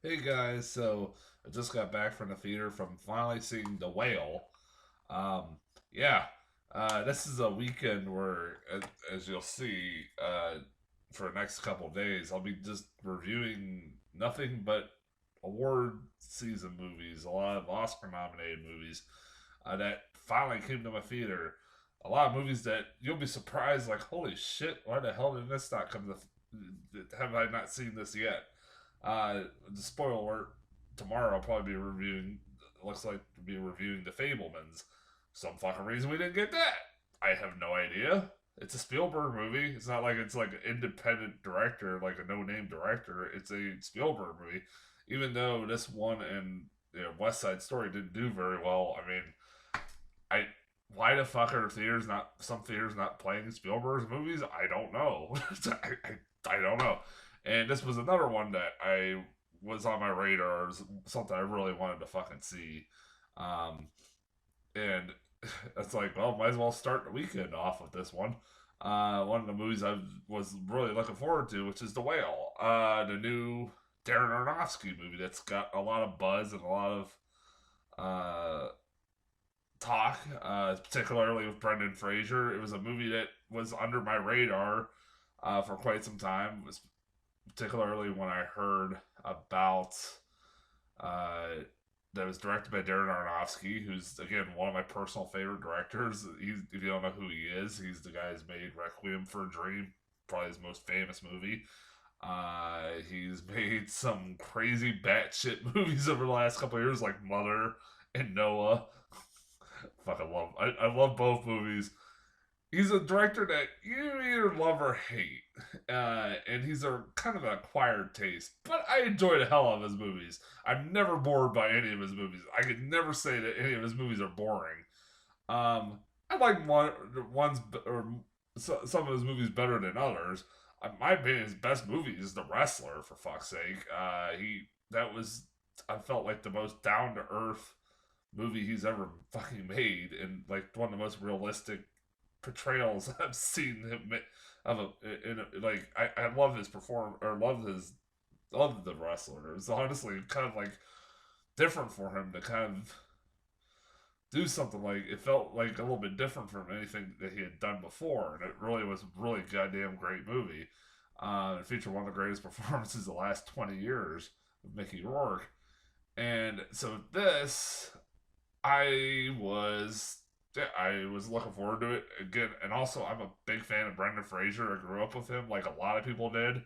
Hey guys, so I just got back from the theater from finally seeing The Whale. Um, yeah, this is a weekend where, as you'll see, for the next couple of days, I'll be just reviewing nothing but award season movies, a lot of Oscar nominated movies that finally came to my theater. A lot of movies that you'll be surprised, like, holy shit, why the hell did this not come to? Have I not seen this yet? The spoiler alert: tomorrow I'll probably be reviewing. Looks like to be reviewing The Fablemans. Some fucking reason we didn't get that. I have no idea. It's a Spielberg movie. It's not like it's like an independent director, like a no-name director. It's a Spielberg movie. Even though this one and West Side Story didn't do very well. I mean, I why the fuck are theaters not some theaters not playing Spielberg's movies? I don't know. I don't know. And this was another one that I was on my radar. It was something I really wanted to fucking see. Um, and it's like, well, might as well start the weekend off with this one. One of the movies I was really looking forward to, which is The Whale, the new Darren Aronofsky movie that's got a lot of buzz and a lot of uh, talk, particularly with Brendan Fraser. It was a movie that was under my radar for quite some time. It was particularly when I heard about uh, that was directed by Darren Aronofsky, who's again one of my personal favorite directors. If you don't know who he is, he's the guy who's made Requiem for a Dream, probably his most famous movie. He's made some crazy batshit movies over the last couple of years, like Mother and Noah. Fucking love. I love both movies. He's a director that you either love or hate, and he's a kind of an acquired taste. But I enjoy the hell out of his movies. I'm never bored by any of his movies. I could never say that any of his movies are boring. I like ones or some of his movies better than others. My opinion, his best movie is The Wrestler. For fuck's sake, he that was I felt like the most down to earth movie he's ever fucking made, and like one of the most realistic portrayals I've seen him of like I love his perform or love the wrestler. It's honestly kind of like different for him to kind of do something like it felt like a little bit different from anything that he had done before, and it really was a really goddamn great movie. It featured one of the greatest performances of the last 20 years with Mickey Rourke, and so this I was looking forward to it again, and also I'm a big fan of Brendan Fraser. I grew up with him, like a lot of people did,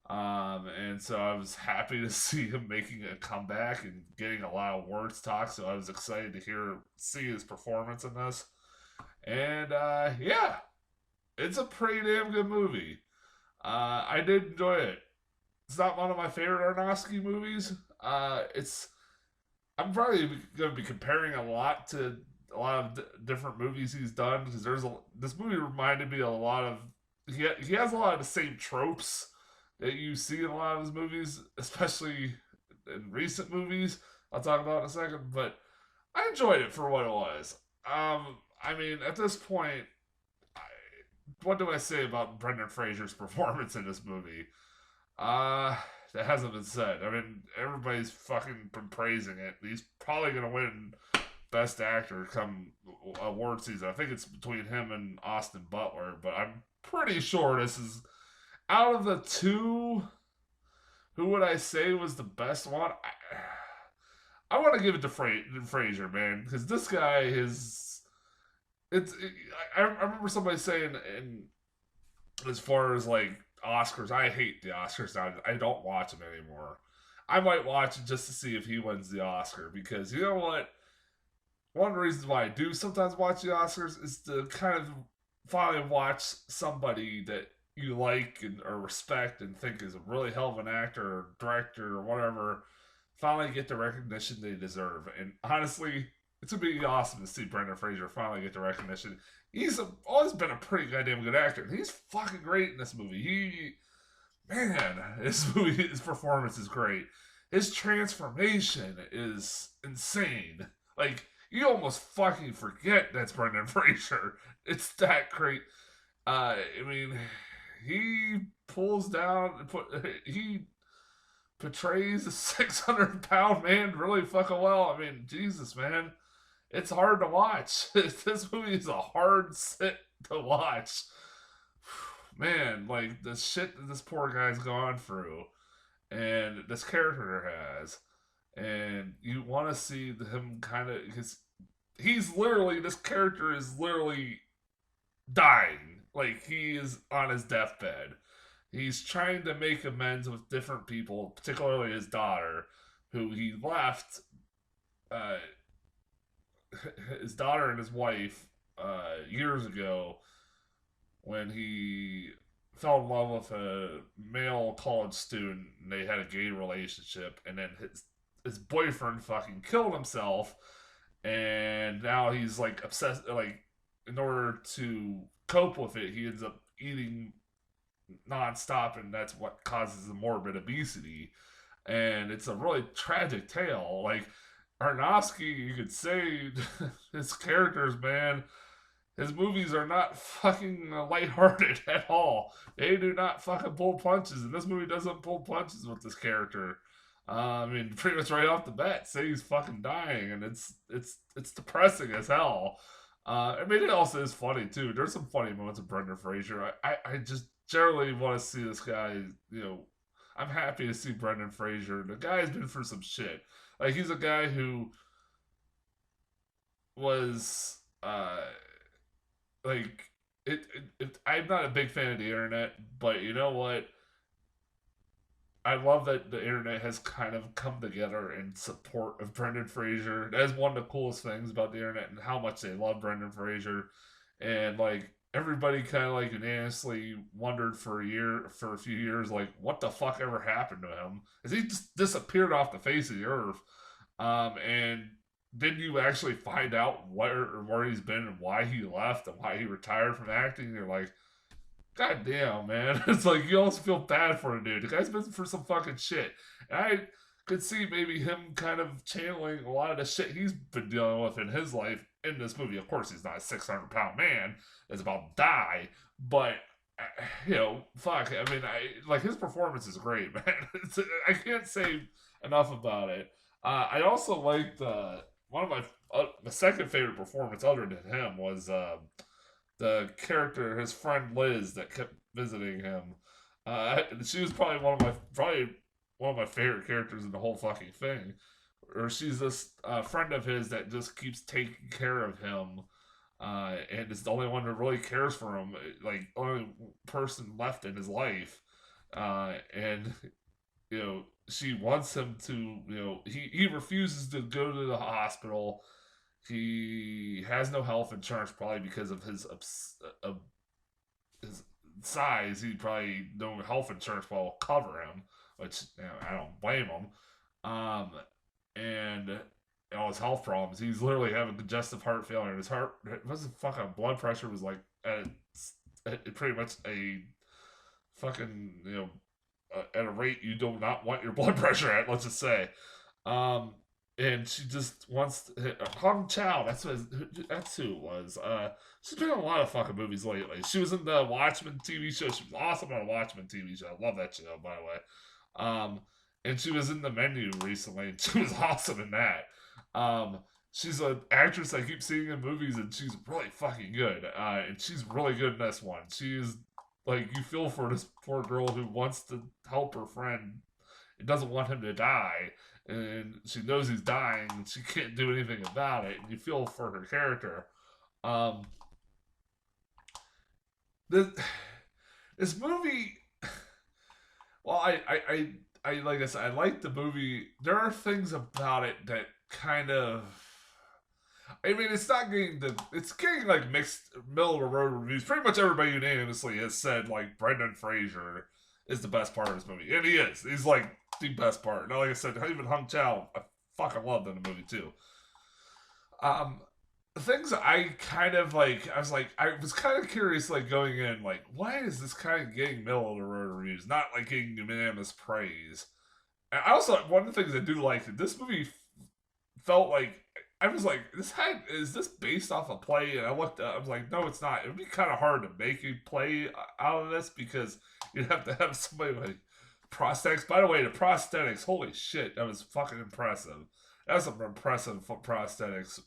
and so I was happy to see him making a comeback and getting a lot of words talk. So I was excited to see his performance in this, and yeah, it's a pretty damn good movie. I did enjoy it. It's not one of my favorite Aronofsky movies. It's I'm probably going to be comparing a lot to a lot of different movies he's done because this movie reminded me a lot of he has a lot of the same tropes that you see in a lot of his movies, especially in recent movies. I'll talk about in a second, but I enjoyed it for what it was. I mean, at this point, I, what do I say about Brendan Fraser's performance in this movie? Uh, that hasn't been said. I mean, everybody's fucking been praising it. He's probably gonna win Best Actor come award season. I think it's between him and Austin Butler, but I'm pretty sure this is out of the two. Who would I say was the best one? I want to give it to Fraser, man, because this guy is. I remember somebody saying, in as far as like Oscars, I hate the Oscars now. I don't watch them anymore. I might watch it just to see if he wins the Oscar because you know what? One of the reasons why I do sometimes watch the Oscars is to kind of finally watch somebody that you like and or respect and think is a really hell of an actor or director or whatever finally get the recognition they deserve. And honestly, it's gonna be awesome to see Brendan Fraser finally get the recognition. Always been a pretty goddamn good actor. And he's fucking great in this movie. His performance is great. His transformation is insane. Like you almost fucking forget that's Brendan Fraser. It's that great. I mean, he pulls down. He portrays a 600-pound man really fucking well. I mean, Jesus, man, it's hard to watch. This movie is a hard sit to watch. Man, like the shit that this poor guy's gone through, and this character has, and you want to see him kind of because he's literally this character is literally dying. Like he is on his deathbed. He's trying to make amends with different people, particularly his daughter, who he left. Uh, his daughter and his wife years ago when he fell in love with a male college student and they had a gay relationship, and then his boyfriend fucking killed himself, and now he's like obsessed. Like in order to cope with it, he ends up eating nonstop, and that's what causes the morbid obesity. And it's a really tragic tale. Like Aronofsky, you could say his characters, man, his movies are not fucking lighthearted at all. They do not fucking pull punches, and this movie doesn't pull punches with this character. I mean, pretty much right off the bat, say he's fucking dying, and it's depressing as hell. I mean, it also is funny too. There's some funny moments of Brendan Fraser. I just generally want to see this guy. You know, I'm happy to see Brendan Fraser. The guy's been through some shit. Like he's a guy who was like I'm not a big fan of the internet, but you know what? I love that the internet has kind of come together in support of Brendan Fraser. That is one of the coolest things about the internet and how much they love Brendan Fraser. And like everybody kind of like unanimously wondered for a few years, like what the fuck ever happened to him? Is he just disappeared off the face of the earth? And did you actually find out where he's been and why he left and why he retired from acting? And you're like, God damn, man. It's like you almost feel bad for the dude. The guy's been through some fucking shit. And I could see maybe him kind of channeling a lot of the shit he's been dealing with in his life in this movie. Of course, he's not a 600-pound man that's about to die, but you know, fuck. I mean, like his performance is great, man. I can't say enough about it. I also liked one of my second favorite performance other than him was the character, his friend Liz, that kept visiting him. She was probably one of my favorite characters in the whole fucking thing. Or she's this friend of his that just keeps taking care of him, and is the only one that really cares for him, like only person left in his life. And you know, she wants him to, you know, he refuses to go to the hospital. He has no health insurance, probably because of his size. He probably no health insurance will cover him, which you know, I don't blame him. And all his health problems, he's literally having congestive heart failure. His heart, wasn't fucking blood pressure was like at pretty much a fucking at a rate you do not want your blood pressure at. Let's just say. And she just wants to hit Hong Chow. That's who it was. She's been in a lot of fucking movies lately. She was in the Watchmen TV show. She was awesome on a Watchmen TV show. I love that show, by the way. And she was in The Menu recently, and she was awesome in that. She's an actress I keep seeing in movies, and she's really fucking good. And she's really good in this one. She's like, you feel for this poor girl who wants to help her friend and doesn't want him to die. And she knows he's dying, and she can't do anything about it. And you feel for her character. This movie, well, I like I said, I like the movie. There are things about it that kind of, I mean, it's getting like mixed middle of the road reviews. Pretty much everybody unanimously has said like Brendan Fraser is the best part of this movie, and he is. He's like the best part. Now, like I said, even Hung Chow, I fucking loved in the movie too. Things I kind of like, I was kind of curious, like going in, like why is this kind of getting middle of the road reviews, not like getting unanimous praise. And I also, one of the things I do like, that this movie felt like, I was like, is this based off a play? And I looked up, I was like, no, it's not. It would be kind of hard to make a play out of this because you'd have to have somebody like prosthetics. By the way, the prosthetics, holy shit, that was fucking impressive. That was some impressive prosthetics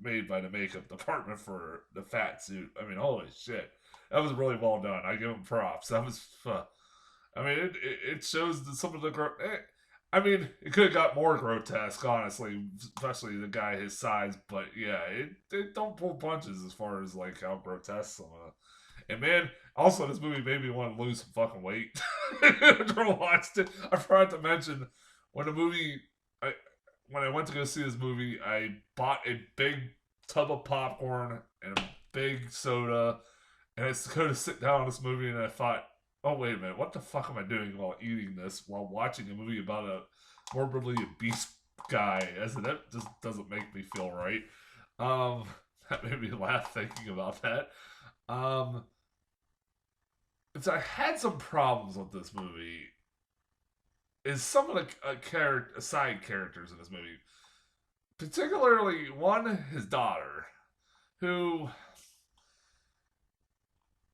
made by the makeup department for the fat suit. I mean, holy shit, that was really well done. I give him props. That was, I mean, it shows some of the I mean, it could have got more grotesque, honestly, especially the guy his size. But yeah, it don't pull punches as far as like how grotesque some of. And man, also this movie made me want to lose some fucking weight. After I watched it, I forgot to mention when the movie, I when I went to go see this movie, I bought a big tub of popcorn and a big soda, and I go to sit down on this movie, and I thought, oh wait a minute, what the fuck am I doing while eating this while watching a movie about a morbidly obese guy? As that just doesn't make me feel right. Um, that made me laugh thinking about that. Um, so I had some problems with this movie. Is some of the side characters in this movie, particularly one, his daughter, who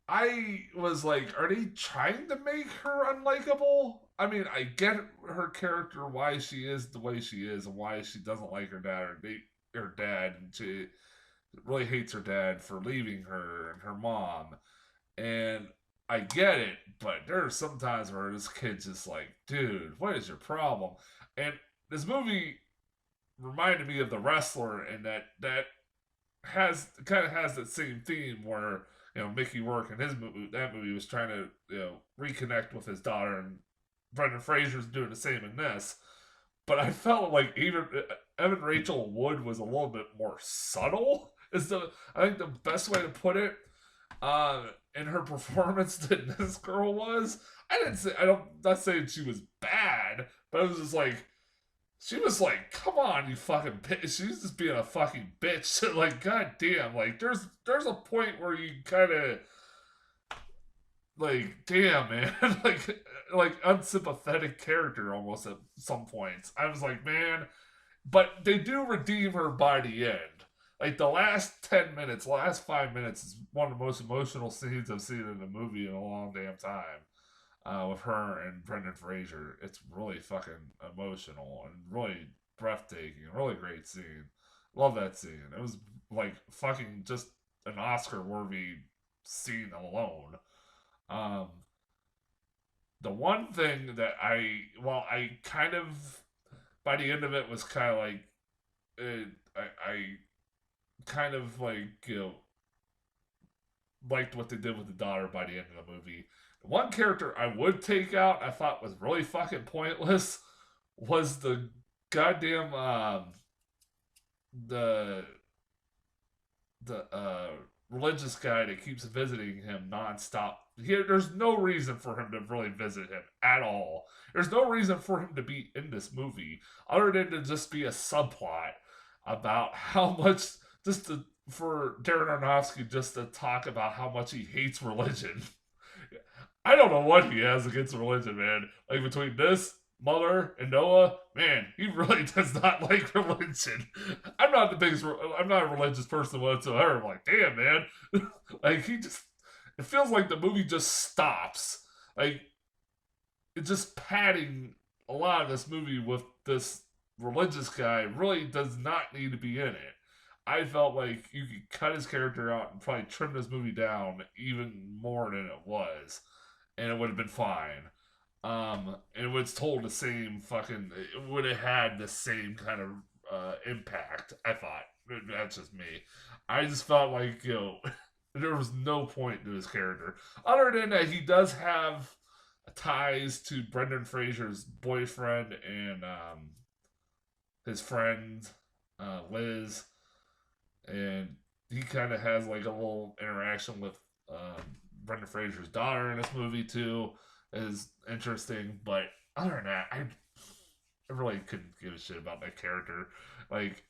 I was like, are they trying to make her unlikable? I mean, I get her character, why she is the way she is, and why she doesn't like her dad her dad, and she really hates her dad for leaving her and her mom. And I get it, but there are some times where this kid's just like, dude, what is your problem? And this movie reminded me of The Wrestler, and that has kind of has that same theme where Mickey Rourke in his movie, that movie, was trying to reconnect with his daughter, and Brendan Fraser's doing the same in this. But I felt like even Evan Rachel Wood was a little bit more subtle. Is the I think the best way to put it. In her performance than this girl was. Not saying she was bad, but it was just like, she was like, come on, you fucking bitch. She was just being a fucking bitch. Like, goddamn, like, there's a point where you kind of, like, damn, man. like unsympathetic character almost at some points. I was like, man, but they do redeem her by the end. Like the last 10 minutes, last 5 minutes is one of the most emotional scenes I've seen in a movie in a long damn time. With her and Brendan Fraser, it's really fucking emotional and really breathtaking. Really great scene. Love that scene. It was like fucking just an Oscar worthy scene alone. Um, the one thing that I kind of, by the end of it, was kind of like, I kind of like, liked what they did with the daughter by the end of the movie. The one character I would take out, I thought was really fucking pointless, was the goddamn the religious guy that keeps visiting him nonstop. There's no reason for him to really visit him at all. There's no reason for him to be in this movie other than to just be a subplot about how much, for Darren Aronofsky just to talk about how much he hates religion. I don't know what he has against religion, man. Like between this, Mother, and Noah, man, he really does not like religion. I'm not a religious person whatsoever. I'm like, damn, man. Like, it feels like the movie just stops. Like, it's just padding a lot of this movie with this religious guy really does not need to be in it. I felt like you could cut his character out and probably trim this movie down even more than it was, and it would have been fine. And it was told the same fucking. It would have had the same kind of impact. I thought. That's just me. I just felt like there was no point to his character other than that he does have ties to Brendan Fraser's boyfriend and his friend Liz, and he kind of has like a little interaction with Brendan Fraser's daughter in this movie too. Is interesting, but other than that, I really couldn't give a shit about that character. Like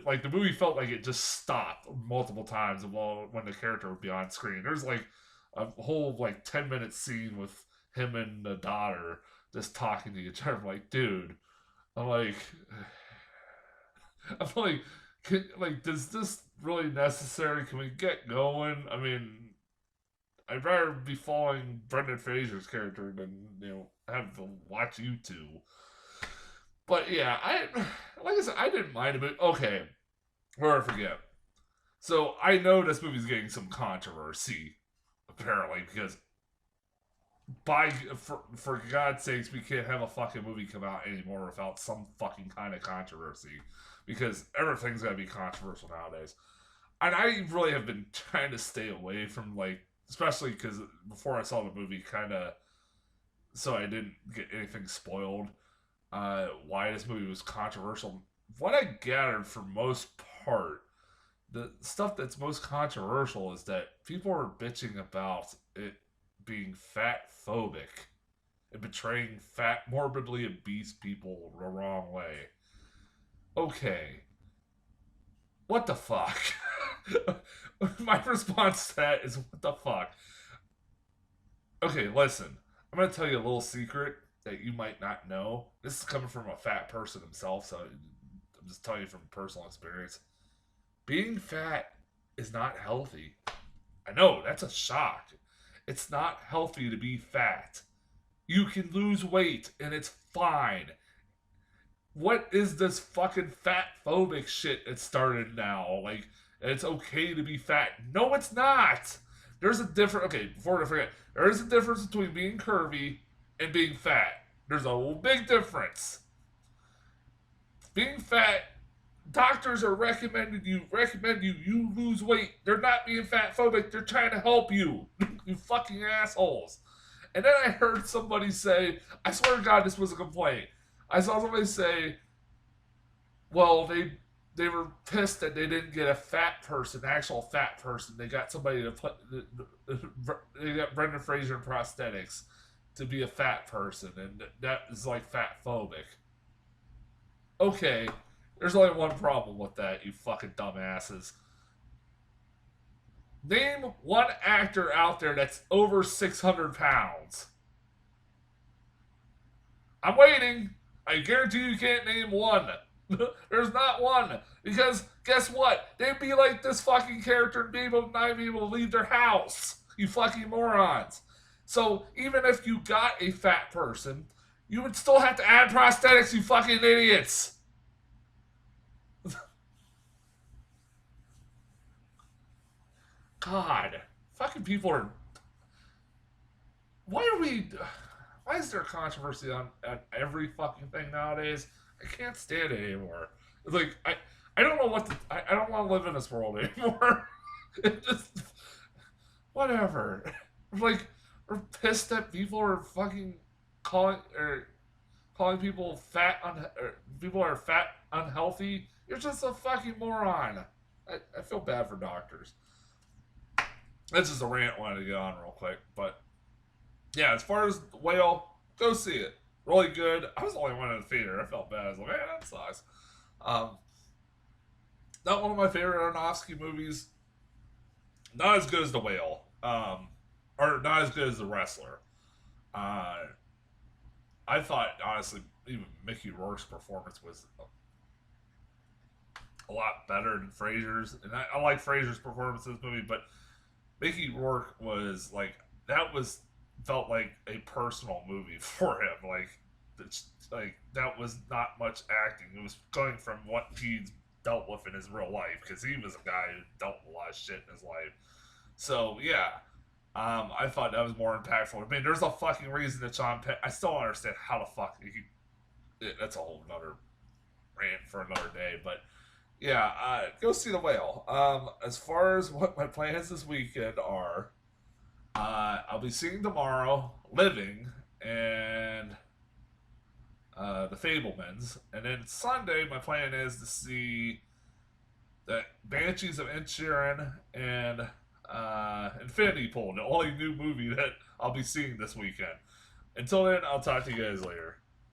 like the movie felt like it just stopped multiple times when the character would be on screen. There's like a whole like 10-minute scene with him and the daughter just talking to each other. I'm like, dude, I'm like, I'm like, does this really necessary? Can we get going? I mean, I'd rather be following Brendan Fraser's character than have to watch you two. But yeah, like I said, I didn't mind it. But okay, where I forget. So I know this movie's getting some controversy, apparently, because for God's sakes, we can't have a fucking movie come out anymore without some fucking kind of controversy, because everything's gotta be controversial nowadays. And I really have been trying to stay away from, like, especially because before I saw the movie, kind of, so I didn't get anything spoiled. Why this movie was controversial. What I gathered for most part, the stuff that's most controversial is that people are bitching about it being fat phobic and portraying fat, morbidly obese people the wrong way. Okay, what the fuck? My response to that is, what the fuck? Okay, listen. I'm gonna tell you a little secret that you might not know. This is coming from a fat person himself, so I'm just telling you from personal experience. Being fat is not healthy. I know, that's a shock. It's not healthy to be fat. You can lose weight and it's fine. What is this fucking fat phobic shit that started now? Like, it's okay to be fat. No, it's not. There's a difference. Okay, before I forget, there is a difference between being curvy and being fat. There's a big difference. Being fat, doctors are recommend you lose weight. They're not being fat phobic. They're trying to help you. You fucking assholes. And then I heard somebody say, I swear to God, this was a complaint. I saw somebody say, well, they were pissed that they didn't get a fat person, actual fat person. They got somebody to put, they got Brendan Fraser in prosthetics to be a fat person, and that is like fat phobic. Okay, there's only one problem with that, you fucking dumbasses. Name one actor out there that's over 600 pounds. I'm waiting. I guarantee you can't name one. There's not one. Because guess what? They'd be like this fucking character and not be able to leave their house. You fucking morons. So even if you got a fat person, you would still have to add prosthetics, you fucking idiots. God. Fucking people are. Why are we. Why is there controversy on every fucking thing nowadays? I can't stand it anymore. It's like, I don't know what to. I don't want to live in this world anymore. It just. Whatever. Like, we're pissed that people are fucking calling people fat, people are fat unhealthy. You're just a fucking moron. I feel bad for doctors. That's just a rant I wanted to get on real quick. But yeah, as far as the Whale, go see it. Really good. I was the only one in the theater. I felt bad. I was like, man, that sucks. Um, Not one of my favorite Aronofsky movies. Not as good as The Whale. Or not as good as The Wrestler. Uh, I thought, honestly, even Mickey Rourke's performance was a lot better than Fraser's. And I like Fraser's performance in this movie, but Mickey Rourke was like, that was, felt like a personal movie for him. Like that was not much acting. It was going from what he's dealt with in his real life, because he was a guy who dealt with a lot of shit in his life. So yeah, I thought that was more impactful. I mean, there's a fucking reason that Sean Penn. I still don't understand how the fuck that's a whole another rant for another day. But yeah, go see The Whale. As far as what my plans this weekend are, I'll be seeing tomorrow Living and The Fablemans, and then Sunday my plan is to see the Banshees of Inisherin and Infinity Pool, the only new movie that I'll be seeing this weekend. Until then, I'll talk to you guys later.